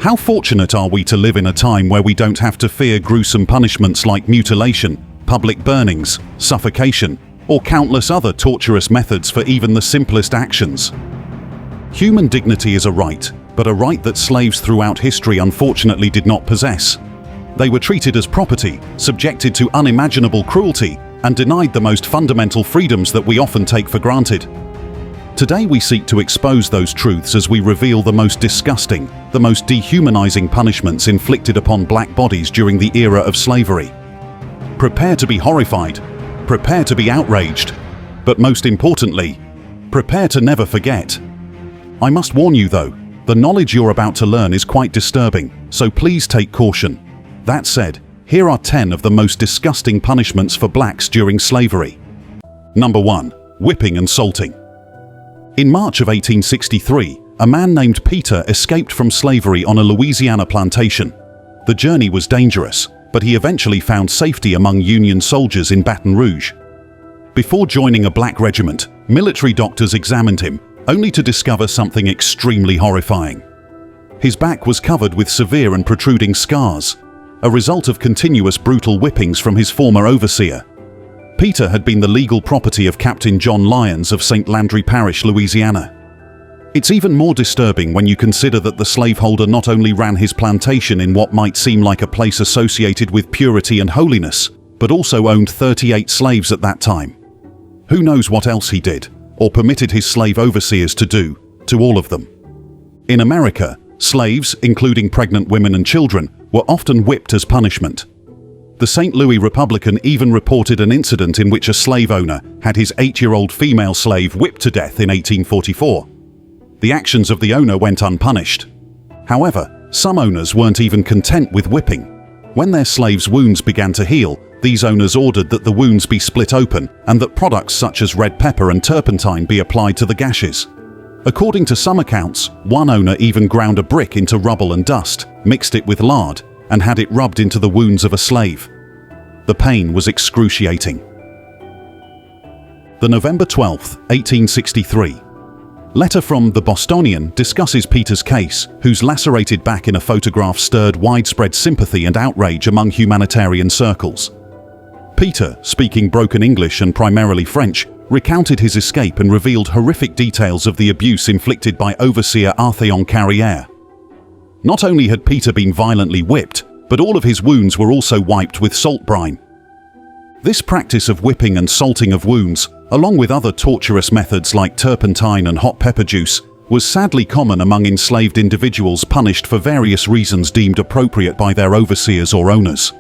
How fortunate are we to live in a time where we don't have to fear gruesome punishments like mutilation, public burnings, suffocation, or countless other torturous methods for even the simplest actions. Human dignity is a right, but a right that slaves throughout history unfortunately did not possess. They were treated as property, subjected to unimaginable cruelty, and denied the most fundamental freedoms that we often take for granted. Today we seek to expose those truths as we reveal the most disgusting, the most dehumanizing punishments inflicted upon black bodies during the era of slavery. Prepare to be horrified, prepare to be outraged, but most importantly, prepare to never forget. I must warn you though, the knowledge you're about to learn is quite disturbing, so please take caution. That said, here are 10 of the most disgusting punishments for blacks during slavery. Number 1. Whipping and salting. In March of 1863, a man named Peter escaped from slavery on a Louisiana plantation. The journey was dangerous, but he eventually found safety among Union soldiers in Baton Rouge. Before joining a black regiment, military doctors examined him, only to discover something extremely horrifying. His back was covered with severe and protruding scars, a result of continuous brutal whippings from his former overseer. Peter had been the legal property of Captain John Lyons of St. Landry Parish, Louisiana. It's even more disturbing when you consider that the slaveholder not only ran his plantation in what might seem like a place associated with purity and holiness, but also owned 38 slaves at that time. Who knows what else he did, or permitted his slave overseers to do, to all of them. In America, slaves, including pregnant women and children, were often whipped as punishment. The St. Louis Republican even reported an incident in which a slave owner had his 8-year-old female slave whipped to death in 1844. The actions of the owner went unpunished. However, some owners weren't even content with whipping. When their slaves' wounds began to heal, these owners ordered that the wounds be split open and that products such as red pepper and turpentine be applied to the gashes. According to some accounts, one owner even ground a brick into rubble and dust, mixed it with lard, and had it rubbed into the wounds of a slave. The pain was excruciating. The November 12, 1863. Letter from The Bostonian discusses Peter's case, whose lacerated back in a photograph stirred widespread sympathy and outrage among humanitarian circles. Peter, speaking broken English and primarily French, recounted his escape and revealed horrific details of the abuse inflicted by overseer Arthéon Carrière. Not only had Peter been violently whipped, but all of his wounds were also wiped with salt brine. This practice of whipping and salting of wounds, along with other torturous methods like turpentine and hot pepper juice, was sadly common among enslaved individuals punished for various reasons deemed appropriate by their overseers or owners.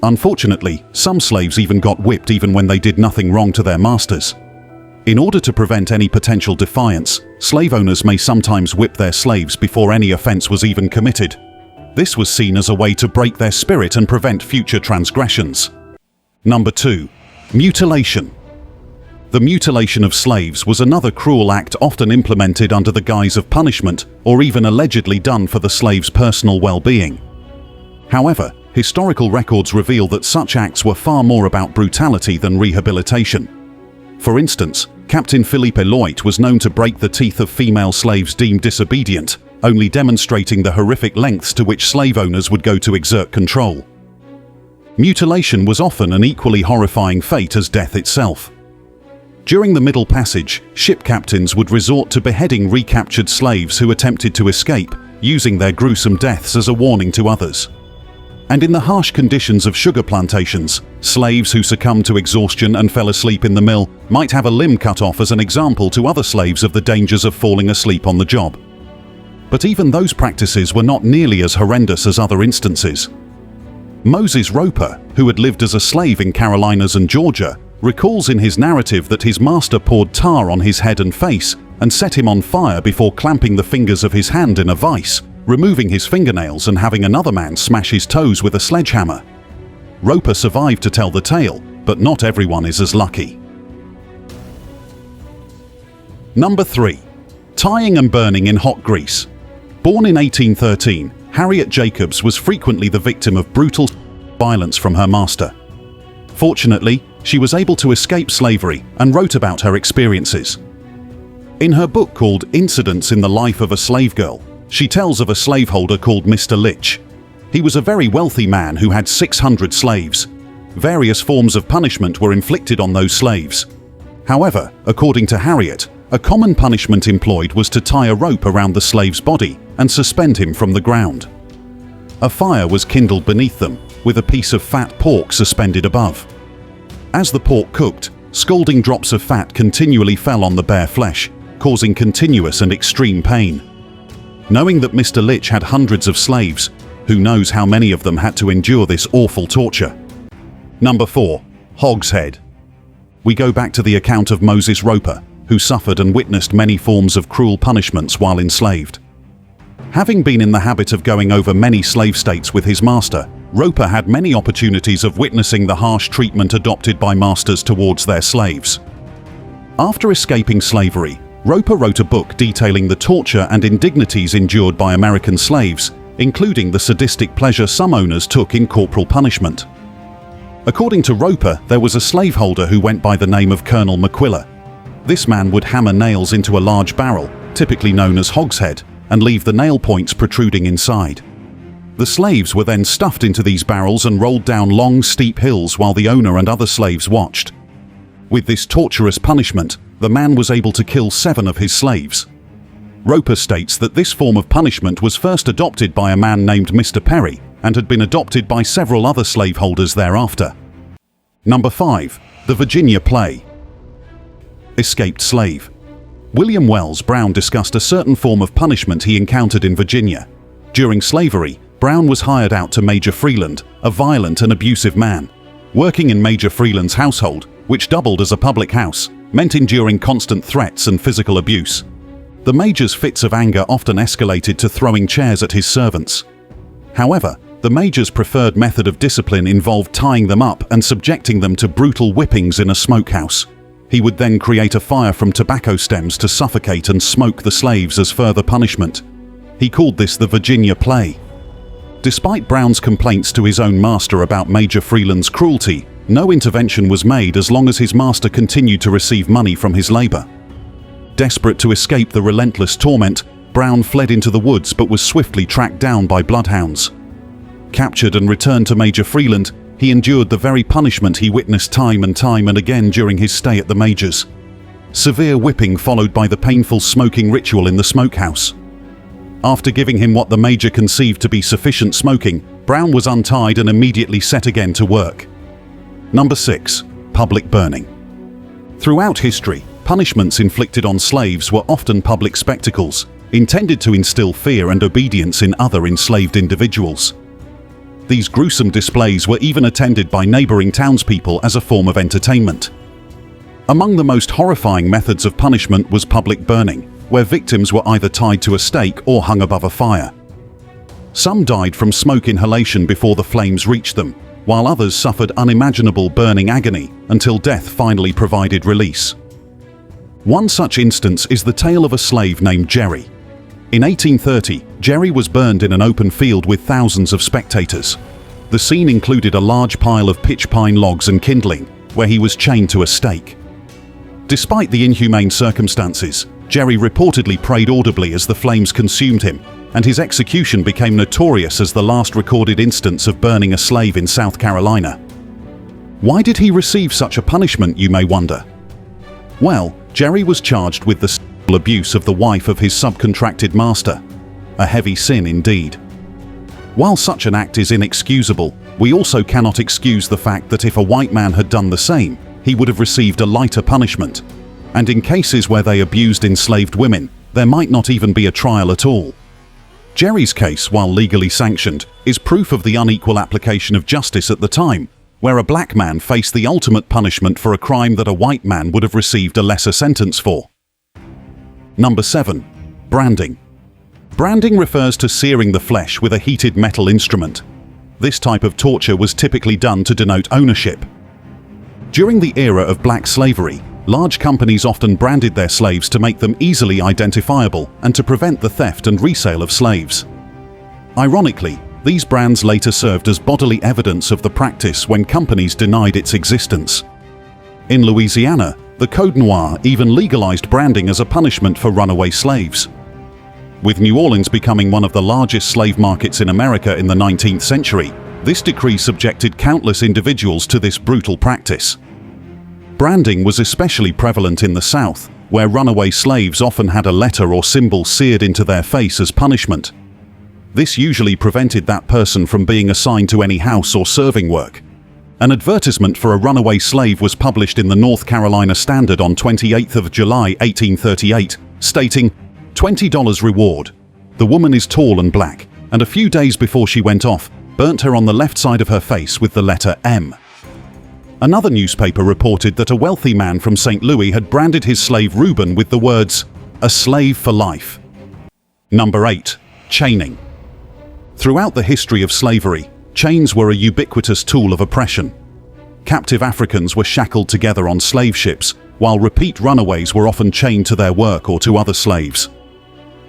Unfortunately, some slaves even got whipped even when they did nothing wrong to their masters. In order to prevent any potential defiance, slave owners may sometimes whip their slaves before any offense was even committed. This was seen as a way to break their spirit and prevent future transgressions. Number 2. Mutilation. The mutilation of slaves was another cruel act often implemented under the guise of punishment or even allegedly done for the slave's personal well-being. However, historical records reveal that such acts were far more about brutality than rehabilitation. For instance, Captain Philippe Eloit was known to break the teeth of female slaves deemed disobedient, only demonstrating the horrific lengths to which slave owners would go to exert control. Mutilation was often an equally horrifying fate as death itself. During the Middle Passage, ship captains would resort to beheading recaptured slaves who attempted to escape, using their gruesome deaths as a warning to others. And in the harsh conditions of sugar plantations, slaves who succumbed to exhaustion and fell asleep in the mill might have a limb cut off as an example to other slaves of the dangers of falling asleep on the job. But even those practices were not nearly as horrendous as other instances. Moses Roper, who had lived as a slave in Carolinas and Georgia, recalls in his narrative that his master poured tar on his head and face and set him on fire before clamping the fingers of his hand in a vice, removing his fingernails and having another man smash his toes with a sledgehammer. Roper survived to tell the tale, but not everyone is as lucky. Number 3. Tying and burning in hot grease. Born in 1813, Harriet Jacobs was frequently the victim of brutal violence from her master. Fortunately, she was able to escape slavery and wrote about her experiences. In her book called Incidents in the Life of a Slave Girl, She tells of a slaveholder called Mr. Litch. He was a very wealthy man who had 600 slaves. Various forms of punishment were inflicted on those slaves. However, according to Harriet, a common punishment employed was to tie a rope around the slave's body and suspend him from the ground. A fire was kindled beneath them, with a piece of fat pork suspended above. As the pork cooked, scalding drops of fat continually fell on the bare flesh, causing continuous and extreme pain. Knowing that Mr. Litch had hundreds of slaves, who knows how many of them had to endure this awful torture? Number 4. Hogs Head. We go back to the account of Moses Roper, who suffered and witnessed many forms of cruel punishments while enslaved. Having been in the habit of going over many slave states with his master, Roper had many opportunities of witnessing the harsh treatment adopted by masters towards their slaves. After escaping slavery, Roper wrote a book detailing the torture and indignities endured by American slaves, including the sadistic pleasure some owners took in corporal punishment. According to Roper, there was a slaveholder who went by the name of Colonel McQuiller. This man would hammer nails into a large barrel, typically known as Hogs Head, and leave the nail points protruding inside. The slaves were then stuffed into these barrels and rolled down long, steep hills while the owner and other slaves watched. With this torturous punishment, the man was able to kill 7 of his slaves. Roper states that this form of punishment was first adopted by a man named Mr. Perry and had been adopted by several other slaveholders thereafter. Number 5. The Virginia Play. Escaped slave. William Wells Brown discussed a certain form of punishment he encountered in Virginia. During slavery, Brown was hired out to Major Freeland, a violent and abusive man. Working in Major Freeland's household, which doubled as a public house, meant enduring constant threats and physical abuse. The Major's fits of anger often escalated to throwing chairs at his servants. However, the Major's preferred method of discipline involved tying them up and subjecting them to brutal whippings in a smokehouse. He would then create a fire from tobacco stems to suffocate and smoke the slaves as further punishment. He called this the Virginia Play. Despite Brown's complaints to his own master about Major Freeland's cruelty, no intervention was made as long as his master continued to receive money from his labor. Desperate to escape the relentless torment, Brown fled into the woods but was swiftly tracked down by bloodhounds. Captured and returned to Major Freeland, he endured the very punishment he witnessed time and again during his stay at the Major's. Severe whipping followed by the painful smoking ritual in the smokehouse. After giving him what the Major conceived to be sufficient smoking, Brown was untied and immediately set again to work. Number 6. Public burning. Throughout history, punishments inflicted on slaves were often public spectacles, intended to instill fear and obedience in other enslaved individuals. These gruesome displays were even attended by neighboring townspeople as a form of entertainment. Among the most horrifying methods of punishment was public burning, where victims were either tied to a stake or hung above a fire. Some died from smoke inhalation before the flames reached them, while others suffered unimaginable burning agony until death finally provided release. One such instance is the tale of a slave named Jerry. In 1830, Jerry was burned in an open field with thousands of spectators. The scene included a large pile of pitch pine logs and kindling, where he was chained to a stake. Despite the inhumane circumstances, Jerry reportedly prayed audibly as the flames consumed him, and his execution became notorious as the last recorded instance of burning a slave in South Carolina. Why did he receive such a punishment, you may wonder? Well, Jerry was charged with the sexual abuse of the wife of his subcontracted master. A heavy sin indeed. While such an act is inexcusable, we also cannot excuse the fact that if a white man had done the same, he would have received a lighter punishment. And in cases where they abused enslaved women, there might not even be a trial at all. Jerry's case, while legally sanctioned, is proof of the unequal application of justice at the time, where a black man faced the ultimate punishment for a crime that a white man would have received a lesser sentence for. Number 7. Branding. Branding refers to searing the flesh with a heated metal instrument. This type of torture was typically done to denote ownership. During the era of black slavery, large companies often branded their slaves to make them easily identifiable and to prevent the theft and resale of slaves. Ironically, these brands later served as bodily evidence of the practice when companies denied its existence. In Louisiana, the Code Noir even legalized branding as a punishment for runaway slaves. With New Orleans becoming one of the largest slave markets in America in the 19th century, this decree subjected countless individuals to this brutal practice. Branding was especially prevalent in the South, where runaway slaves often had a letter or symbol seared into their face as punishment. This usually prevented that person from being assigned to any house or serving work. An advertisement for a runaway slave was published in the North Carolina Standard on 28th of July 1838, stating, $20 reward. The woman is tall and black, and a few days before she went off, burnt her on the left side of her face with the letter M. Another newspaper reported that a wealthy man from St. Louis had branded his slave Reuben with the words, "A slave for life." Number 8. Chaining. Throughout the history of slavery, chains were a ubiquitous tool of oppression. Captive Africans were shackled together on slave ships, while repeat runaways were often chained to their work or to other slaves.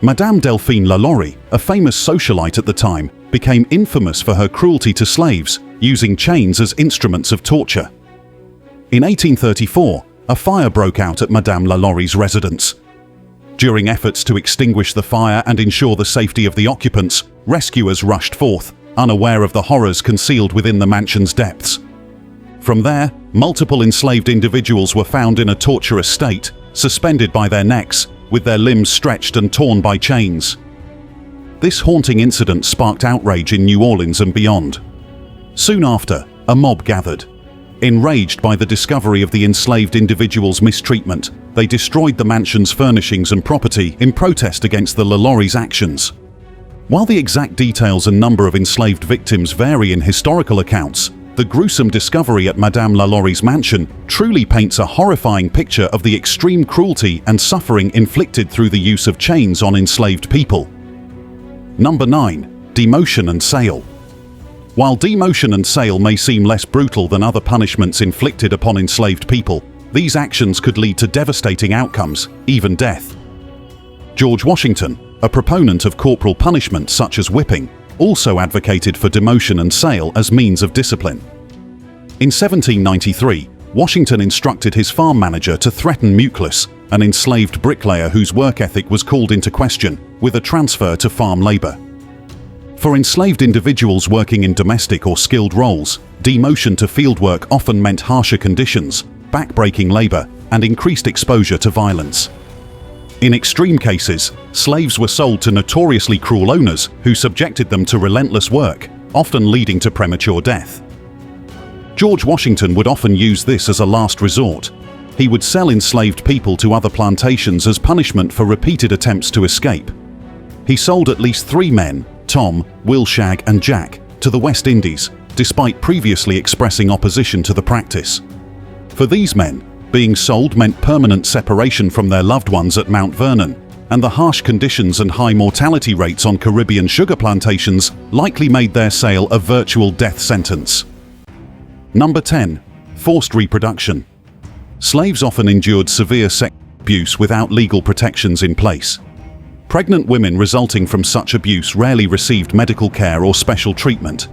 Madame Delphine Lalaurie, a famous socialite at the time, became infamous for her cruelty to slaves, using chains as instruments of torture. In 1834, a fire broke out at Madame Lalaurie's residence. During efforts to extinguish the fire and ensure the safety of the occupants, rescuers rushed forth, unaware of the horrors concealed within the mansion's depths. From there, multiple enslaved individuals were found in a torturous state, suspended by their necks, with their limbs stretched and torn by chains. This haunting incident sparked outrage in New Orleans and beyond. Soon after, a mob gathered. Enraged by the discovery of the enslaved individuals' mistreatment, they destroyed the mansion's furnishings and property in protest against the Lalaurie's actions. While the exact details and number of enslaved victims vary in historical accounts, the gruesome discovery at Madame Lalaurie's mansion truly paints a horrifying picture of the extreme cruelty and suffering inflicted through the use of chains on enslaved people. Number 9. Demotion and Sail. While demotion and sail may seem less brutal than other punishments inflicted upon enslaved people, these actions could lead to devastating outcomes, even death. George Washington, a proponent of corporal punishment such as whipping, also advocated for demotion and sail as means of discipline. In 1793, Washington instructed his farm manager to threaten Mutilation, an enslaved bricklayer whose work ethic was called into question, with a transfer to farm labor. For enslaved individuals working in domestic or skilled roles, demotion to fieldwork often meant harsher conditions, backbreaking labor, and increased exposure to violence. In extreme cases, slaves were sold to notoriously cruel owners who subjected them to relentless work, often leading to premature death. George Washington would often use this as a last resort. He would sell enslaved people to other plantations as punishment for repeated attempts to escape. He sold at least 3 men, Tom, Will Shag, and Jack, to the West Indies, despite previously expressing opposition to the practice. For these men, being sold meant permanent separation from their loved ones at Mount Vernon, and the harsh conditions and high mortality rates on Caribbean sugar plantations likely made their sale a virtual death sentence. Number 10. Forced reproduction. Slaves often endured severe sexual abuse without legal protections in place. Pregnant women resulting from such abuse rarely received medical care or special treatment.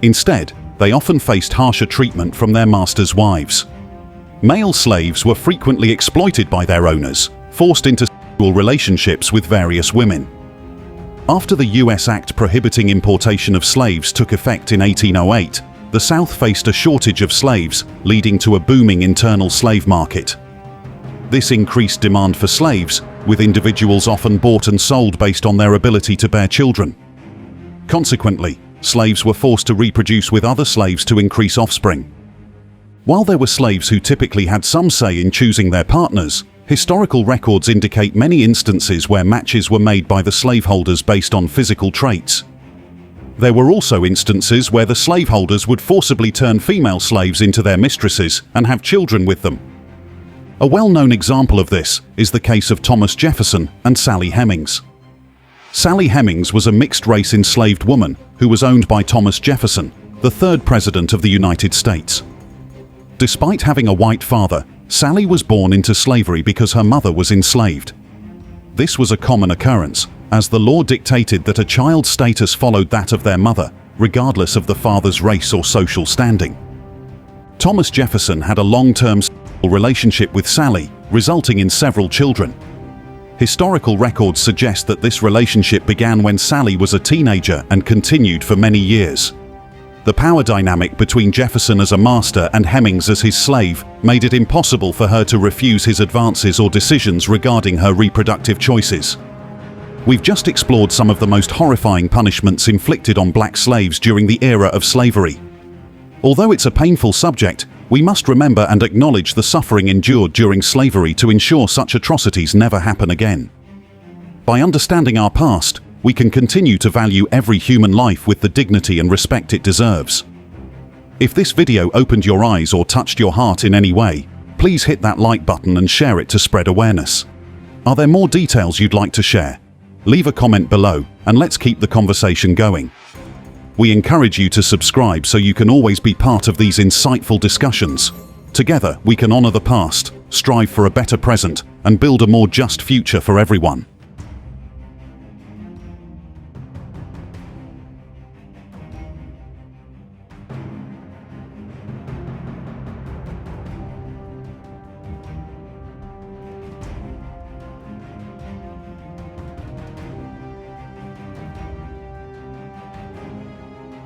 Instead, they often faced harsher treatment from their masters' wives. Male slaves were frequently exploited by their owners, forced into sexual relationships with various women. After the U.S. Act prohibiting importation of slaves took effect in 1808, the South faced a shortage of slaves, leading to a booming internal slave market. This increased demand for slaves, with individuals often bought and sold based on their ability to bear children. Consequently, slaves were forced to reproduce with other slaves to increase offspring. While there were slaves who typically had some say in choosing their partners, historical records indicate many instances where matches were made by the slaveholders based on physical traits. There were also instances where the slaveholders would forcibly turn female slaves into their mistresses and have children with them. A well-known example of this is the case of Thomas Jefferson and Sally Hemings. Sally Hemings was a mixed-race enslaved woman who was owned by Thomas Jefferson, the 3rd President of the United States. Despite having a white father, Sally was born into slavery because her mother was enslaved. This was a common occurrence, as the law dictated that a child's status followed that of their mother, regardless of the father's race or social standing. Thomas Jefferson had a long-term relationship with Sally, resulting in several children. Historical records suggest that this relationship began when Sally was a teenager and continued for many years. The power dynamic between Jefferson as a master and Hemmings as his slave made it impossible for her to refuse his advances or decisions regarding her reproductive choices. We've just explored some of the most horrifying punishments inflicted on black slaves during the era of slavery. Although it's a painful subject, we must remember and acknowledge the suffering endured during slavery to ensure such atrocities never happen again. By understanding our past, we can continue to value every human life with the dignity and respect it deserves. If this video opened your eyes or touched your heart in any way, please hit that like button and share it to spread awareness. Are there more details you'd like to share? Leave a comment below and let's keep the conversation going. We encourage you to subscribe so you can always be part of these insightful discussions. Together, we can honor the past, strive for a better present, and build a more just future for everyone.